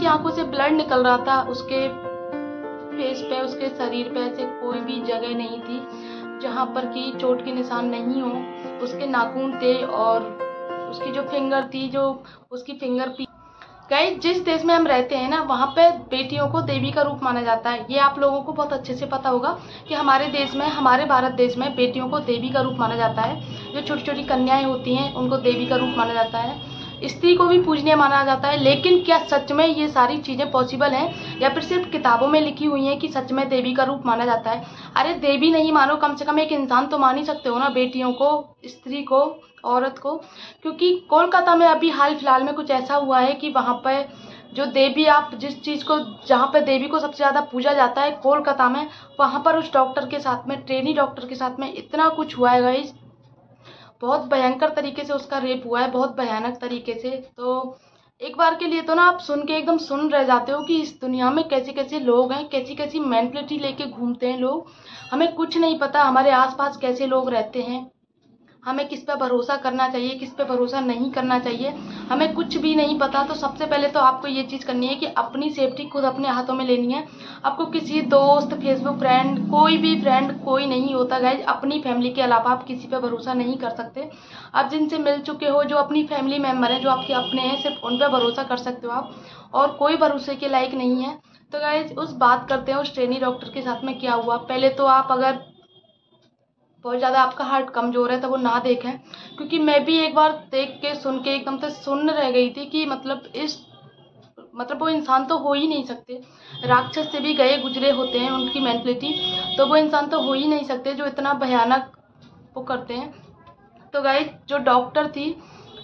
उसकी आंखों से ब्लड निकल रहा था, उसके फेस पे, उसके शरीर पे ऐसे कोई भी जगह नहीं थी जहाँ पर कि चोट के निशान नहीं हो। उसके नाखून थे और उसकी जो फिंगर थी, जो उसकी फिंगर गाइस, जिस देश में हम रहते हैं ना, वहाँ पे बेटियों को देवी का रूप माना जाता है। ये आप लोगों को बहुत अच्छे से पता होगा कि हमारे देश में, हमारे भारत देश में बेटियों को देवी का रूप माना जाता है। जो छोटी छोटी कन्याएं होती हैं उनको देवी का रूप माना जाता है। स्त्री को भी पूजनीय माना जाता है। लेकिन क्या सच में ये सारी चीज़ें पॉसिबल हैं, या फिर सिर्फ किताबों में लिखी हुई हैं कि सच में देवी का रूप माना जाता है? अरे देवी नहीं मानो, कम से कम एक इंसान तो मान ही सकते हो ना, बेटियों को, स्त्री को, औरत को। क्योंकि कोलकाता में अभी हाल फिलहाल में कुछ ऐसा हुआ है कि वहाँ पर जो देवी, आप जिस चीज़ को, जहाँ पर देवी को सबसे ज़्यादा पूजा जाता है कोलकाता में, वहाँ पर उस डॉक्टर के साथ में, ट्रेनी डॉक्टर के साथ में इतना कुछ हुआ है गाइस। बहुत भयंकर तरीके से उसका रेप हुआ है, बहुत भयानक तरीके से। तो एक बार के लिए तो ना आप सुन के एकदम सुन रह जाते हो कि इस दुनिया में कैसे कैसे लोग हैं, कैसी कैसी मेंटलिटी लेके घूमते हैं लोग। हमें कुछ नहीं पता हमारे आसपास कैसे लोग रहते हैं, हमें किस पे भरोसा करना चाहिए, किस पे भरोसा नहीं करना चाहिए, हमें कुछ भी नहीं पता। तो सबसे पहले तो आपको ये चीज़ करनी है कि अपनी सेफ्टी खुद अपने हाथों में लेनी है। आपको किसी दोस्त, फेसबुक फ्रेंड, कोई भी फ्रेंड कोई नहीं होता गाइज। अपनी फैमिली के अलावा आप किसी पे भरोसा नहीं कर सकते। आप जिनसे मिल चुके हो, जो अपनी फैमिली मेम्बर हैं, जो आपके अपने हैं, सिर्फ उन पर भरोसा कर सकते हो आप, और कोई भरोसे के लायक नहीं है। तो गाइज उस बात करते हैं उस ट्रेनी डॉक्टर के साथ में क्या हुआ। पहले तो आप, अगर बहुत ज़्यादा आपका हार्ट कमज़ोर है तो वो ना देखें, क्योंकि मैं भी एक बार देख के सुन के एकदम से सुन्न रह गई थी कि मतलब वो इंसान तो हो ही नहीं सकते। राक्षस से भी गए गुजरे होते हैं उनकी मेंटलिटी, तो वो इंसान तो हो ही नहीं सकते जो इतना भयानक वो करते हैं। तो गाइस, जो डॉक्टर थी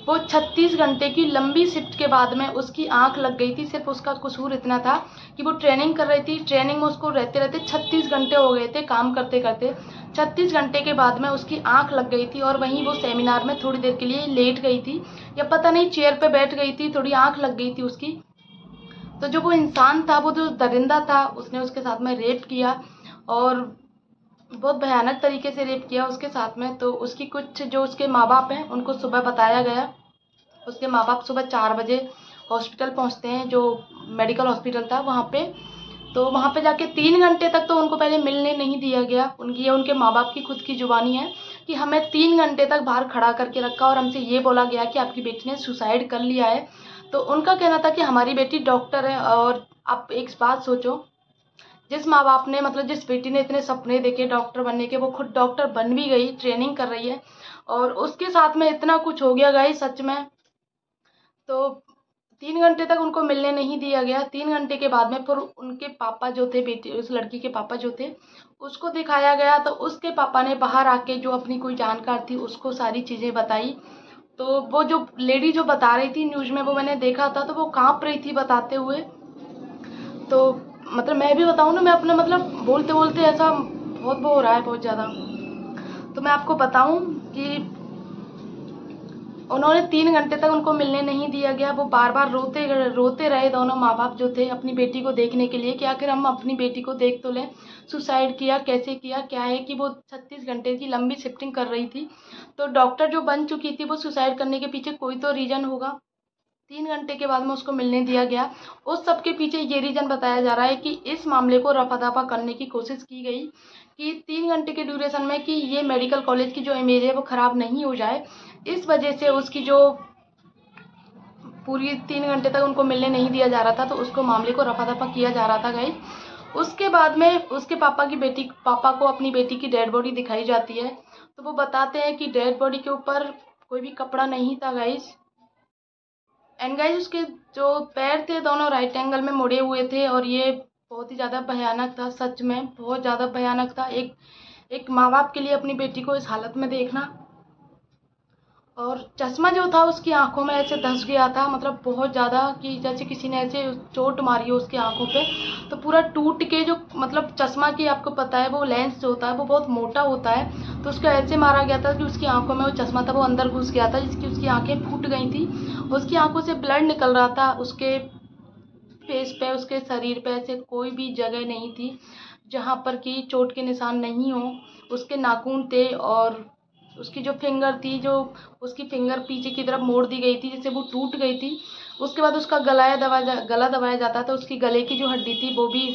वो 36 घंटे की लंबी शिफ्ट के बाद में उसकी आंख लग गई थी। सिर्फ उसका कसूर इतना था कि वो ट्रेनिंग कर रही थी, ट्रेनिंग में उसको रहते रहते 36 घंटे हो गए थे काम करते करते। 36 घंटे के बाद में उसकी आंख लग गई थी, और वहीं वो सेमिनार में थोड़ी देर के लिए लेट गई थी, या पता नहीं चेयर पे बैठ गई थी, थोड़ी आंख लग गई थी उसकी। तो जो वो इंसान था, वो जो दरिंदा था, उसने उसके साथ में रेप किया, और बहुत भयानक तरीके से रेप किया उसके साथ में। तो उसकी कुछ, जो उसके माँ बाप हैं, उनको सुबह बताया गया। उसके माँ बाप सुबह 4 बजे हॉस्पिटल पहुंचते हैं, जो मेडिकल हॉस्पिटल था वहाँ पे। तो वहाँ पे जाके 3 घंटे तक तो उनको पहले मिलने नहीं दिया गया। उनकी, ये उनके माँ बाप की खुद की जुबानी है कि हमें 3 घंटे तक बाहर खड़ा करके रखा, और हमसे ये बोला गया कि आपकी बेटी ने सुसाइड कर लिया है। तो उनका कहना था कि हमारी बेटी डॉक्टर है। और आप एक बात सोचो, जिस माँ बाप ने, मतलब जिस बेटी ने इतने सपने देखे डॉक्टर बनने के, वो खुद डॉक्टर बन भी गई, ट्रेनिंग कर रही है, और उसके साथ में इतना कुछ हो गया गाइस सच में। तो 3 घंटे तक उनको मिलने नहीं दिया गया। 3 घंटे के बाद में फिर उनके पापा जो थे, बेटी, उस लड़की के पापा जो थे, उसको दिखाया गया। तो उसके पापा ने बाहर आके, जो अपनी कोई जानकार थी, उसको सारी चीज़ें बताई। तो वो जो लेडी जो बता रही थी न्यूज़ में, वो मैंने देखा था, तो वो काँप रही थी बताते हुए। तो मतलब मैं भी बताऊँ ना, मैं अपने मतलब बोलते बोलते ऐसा बहुत वो हो रहा है, बहुत ज़्यादा। तो मैं आपको बताऊँ कि उन्होंने 3 घंटे तक उनको मिलने नहीं दिया गया। वो बार बार रोते रोते रहे, दोनों माँ बाप जो थे, अपनी बेटी को देखने के लिए कि आखिर हम अपनी बेटी को देख तो लें। सुसाइड किया, कैसे किया, क्या है कि वो 36 घंटे की लंबी शिफ्टिंग कर रही थी। तो डॉक्टर जो बन चुकी थी, वो सुसाइड करने के पीछे कोई तो रीज़न होगा। 3 घंटे के बाद में उसको मिलने दिया गया। उस सब के पीछे ये रीज़न बताया जा रहा है कि इस मामले को रफा-दफा करने की कोशिश की गई कि 3 घंटे के ड्यूरेशन में, कि ये मेडिकल कॉलेज की जो इमेज है वो ख़राब नहीं हो जाए। इस वजह से उसकी जो पूरी 3 घंटे तक उनको मिलने नहीं दिया जा रहा था, तो उसको मामले को रफा-दफा किया जा रहा था गाइस। उसके बाद में उसके पापा को अपनी बेटी की डेड बॉडी दिखाई जाती है। तो वो बताते हैं कि डेड बॉडी के ऊपर कोई भी कपड़ा नहीं था गाइस। एंड गाइस, उसके जो पैर थे दोनों राइट एंगल में मुड़े हुए थे, और ये बहुत ही ज़्यादा भयानक था, सच में बहुत ज़्यादा भयानक था। एक माँ बाप के लिए अपनी बेटी को इस हालत में देखना। और चश्मा जो था उसकी आंखों में ऐसे धंस गया था, मतलब बहुत ज़्यादा, कि जैसे किसी ने ऐसे चोट मारी हो उसकी आंखों पे। तो पूरा टूट के, जो मतलब चश्मा की आपको पता है, वो लेंस जो होता है वो बहुत मोटा होता है, तो उसको ऐसे मारा गया था कि उसकी आंखों में वो चश्मा था वो अंदर घुस गया था, जिसकी उसकी आंखें फूट गई थी। उसकी आंखों से ब्लड निकल रहा था। उसके फेस पे, उसके शरीर पे ऐसे कोई भी जगह नहीं थी जहाँ पर कि चोट के निशान नहीं हो। उसके नाखून थे, और उसकी जो फिंगर थी, जो उसकी फिंगर पीछे की तरफ मोड़ दी गई थी, जिससे वो टूट गई थी। उसके बाद उसका गला दबाया जाता है, तो उसकी गले की जो हड्डी थी वो भी,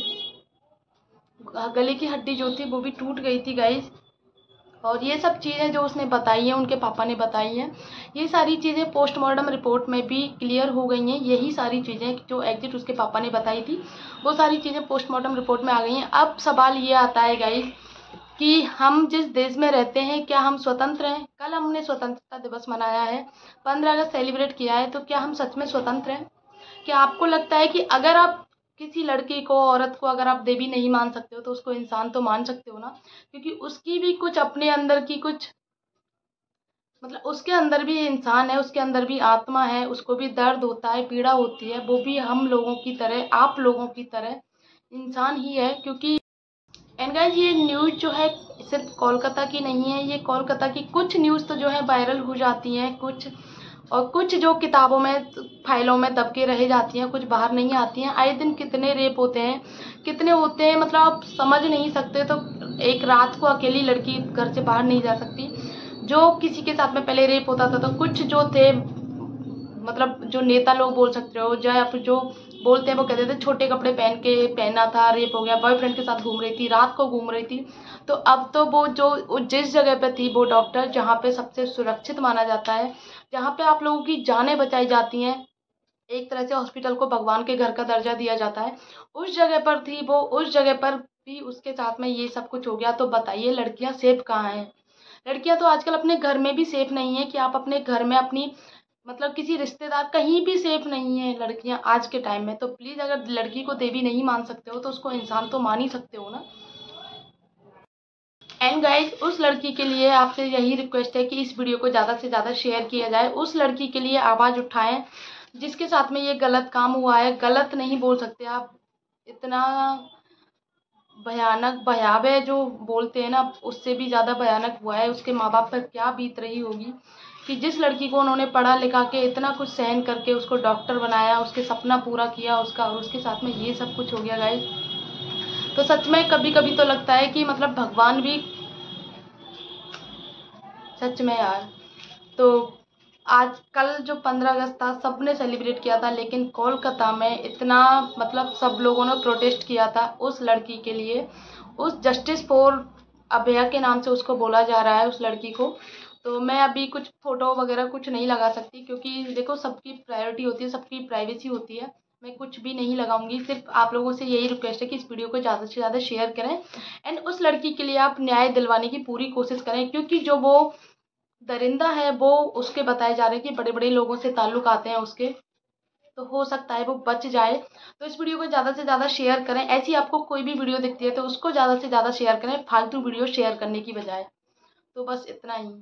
गले की हड्डी जो थी वो भी टूट गई थी गाइस। और ये सब चीज़ें जो उसने बताई हैं, उनके पापा ने बताई हैं, ये सारी चीज़ें पोस्टमार्टम रिपोर्ट में भी क्लियर हो गई हैं। यही सारी चीज़ें जो एग्जिट उसके पापा ने बताई थी, वो सारी चीज़ें पोस्टमार्टम रिपोर्ट में आ गई हैं। अब सवाल ये आता है गाइस कि हम जिस देश में रहते हैं, क्या हम स्वतंत्र हैं? कल हमने स्वतंत्रता दिवस मनाया है, 15 अगस्त सेलिब्रेट किया है, तो क्या हम सच में स्वतंत्र हैं? क्या आपको लगता है कि अगर आप किसी लड़की को, औरत को अगर आप देवी नहीं मान सकते हो, तो उसको इंसान तो मान सकते हो ना? क्योंकि उसकी भी कुछ अपने अंदर की कुछ, मतलब उसके अंदर भी इंसान है, उसके अंदर भी आत्मा है, उसको भी दर्द होता है, पीड़ा होती है, वो भी हम लोगों की तरह, आप लोगों की तरह इंसान ही है। क्योंकि एंड गाइस, ये न्यूज़ जो है सिर्फ कोलकाता की नहीं है, ये कोलकाता की कुछ न्यूज़ तो जो है वायरल हो जाती हैं, कुछ और कुछ जो किताबों में, फाइलों में दब के रह जाती हैं, कुछ बाहर नहीं आती हैं। आए दिन कितने रेप होते हैं, कितने होते हैं, मतलब आप समझ नहीं सकते। तो एक रात को अकेली लड़की घर से बाहर नहीं जा सकती। जो किसी के साथ में पहले रेप होता था, तो कुछ जो थे, मतलब जो नेता लोग बोल सकते हो, जो आप जो बोलते हैं, वो कहते थे छोटे कपड़े पहना था, रेप हो गया, बॉयफ्रेंड के साथ घूम रही थी, रात को घूम रही थी। तो अब तो वो जिस जगह पे थी, वो डॉक्टर जहाँ पे सबसे सुरक्षित माना जाता है, जहाँ पे आप लोगों की जानें बचाई जाती हैं, एक तरह से हॉस्पिटल को भगवान के घर का दर्जा दिया जाता है, उस जगह पर थी वो, उस जगह पर भी उसके साथ में ये सब कुछ हो गया। तो बताइए, लड़कियां सेफ कहाँ हैं? लड़कियां तो आजकल अपने घर में भी सेफ नहीं है, कि आप अपने घर में अपनी, मतलब किसी रिश्तेदार, कहीं भी सेफ नहीं है लड़कियां आज के टाइम में। तो प्लीज़, अगर लड़की को देवी नहीं मान सकते हो, तो उसको इंसान तो मान ही सकते हो ना। एंड गाइज, उस लड़की के लिए आपसे यही रिक्वेस्ट है कि इस वीडियो को ज़्यादा से ज़्यादा शेयर किया जाए, उस लड़की के लिए आवाज़ उठाएं जिसके साथ में ये गलत काम हुआ है। गलत नहीं बोल सकते आप, इतना भयानक, भयावह जो बोलते हैं ना, उससे भी ज़्यादा भयानक हुआ है। उसके माँ बाप पर क्या बीत रही होगी, कि जिस लड़की को उन्होंने पढ़ा लिखा के इतना कुछ सहन करके उसको डॉक्टर बनाया, उसके सपना पूरा किया उसका, और उसके साथ में ये सब कुछ हो गया गाइस। तो सच में कभी कभी तो लगता है कि मतलब भगवान भी, सच में यार। तो आज कल जो 15 अगस्त था, सबने सेलिब्रेट किया था, लेकिन कोलकाता में इतना, मतलब सब लोगों ने प्रोटेस्ट किया था उस लड़की के लिए, उस जस्टिस फॉर अभया के नाम से उसको बोला जा रहा है, उस लड़की को। तो मैं अभी कुछ फ़ोटो वगैरह कुछ नहीं लगा सकती, क्योंकि देखो सबकी प्रायोरिटी होती है, सबकी प्राइवेसी होती है। मैं कुछ भी नहीं लगाऊंगी, सिर्फ आप लोगों से यही रिक्वेस्ट है कि इस वीडियो को ज़्यादा से ज़्यादा शेयर करें, एंड उस लड़की के लिए आप न्याय दिलवाने की पूरी कोशिश करें। क्योंकि जो वो दरिंदा है, वो उसके बताए जा रहे हैं कि बड़े बड़े लोगों से ताल्लुक आते हैं उसके, तो हो सकता है वो बच जाए। तो इस वीडियो को ज़्यादा से ज़्यादा शेयर करें। ऐसी आपको कोई भी वीडियो दिखती है तो उसको ज़्यादा से ज़्यादा शेयर करें, फालतू वीडियो शेयर करने की बजाय। तो बस इतना ही।